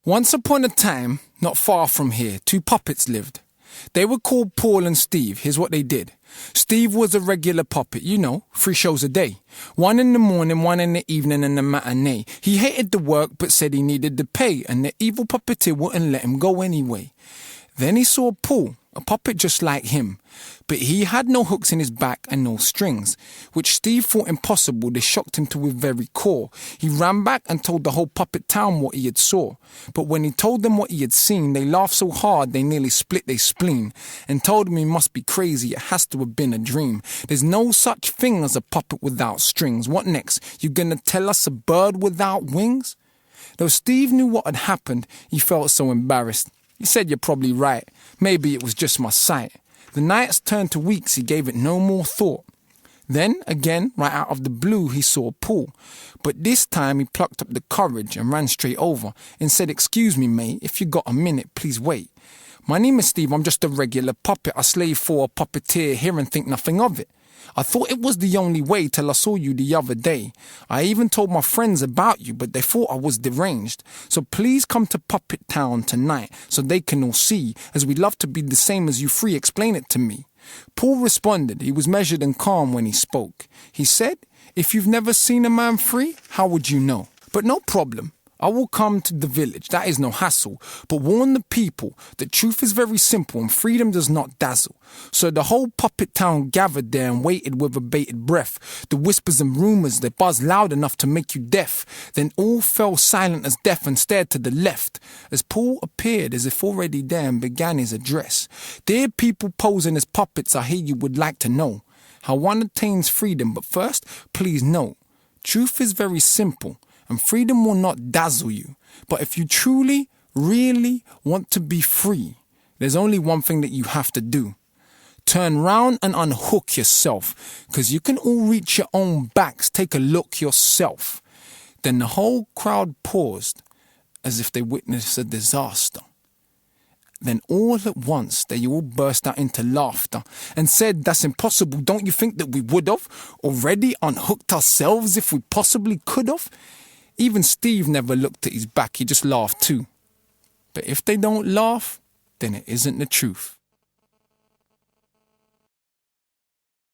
Once upon a time, not far from here, two puppets lived. They were called Paul and Steve. Here's what they did. Steve was a regular puppet, 3 shows a day. One in the morning, one in the evening, and a matinee. He hated the work but said he needed the pay, and the evil puppeteer wouldn't let him go anyway. Then he saw Paul, a puppet just like him, but he had no hooks in his back and no strings, which Steve thought impossible. They shocked him to his very core. He ran back and told the whole puppet town what he had saw. But when he told them what he had seen, they laughed so hard they nearly split their spleen, and told him he must be crazy, it has to have been a dream. There's no such thing as a puppet without strings. What next? You gonna tell us a bird without wings? Though Steve knew what had happened, he felt so embarrassed. He said, "You're probably right. Maybe it was just my sight." The nights turned to weeks, he gave it no more thought. Then, again, right out of the blue, he saw Paul. But this time he plucked up the courage and ran straight over and said, "Excuse me, mate, if you got a minute, please wait. My name is Steve, I'm just a regular puppet. I slave for a puppeteer here and think nothing of it. I thought it was the only way till I saw you the other day. I even told my friends about you, but they thought I was deranged. So please come to Puppet Town tonight so they can all see, as we'd love to be the same as you three. Explain it to me." Paul responded. He was measured and calm when he spoke. He said, "If you've never seen a man free, how would you know? But no problem. I will come to the village, that is no hassle, but warn the people that truth is very simple and freedom does not dazzle." So the whole puppet town gathered there and waited with a bated breath. The whispers and rumours, they buzzed loud enough to make you deaf. Then all fell silent as death and stared to the left, as Paul appeared as if already there and began his address. "Dear people posing as puppets, I hear you would like to know how one attains freedom, but first, please note, truth is very simple. And freedom will not dazzle you. But if you truly, really want to be free, there's only one thing that you have to do. Turn round and unhook yourself, 'cause you can all reach your own backs. Take a look yourself." Then the whole crowd paused, as if they witnessed a disaster. Then all at once they all burst out into laughter and said, "That's impossible. Don't you think that we would have already unhooked ourselves if we possibly could have?" Even Steve never looked at his back, he just laughed too. But if they don't laugh, then it isn't the truth.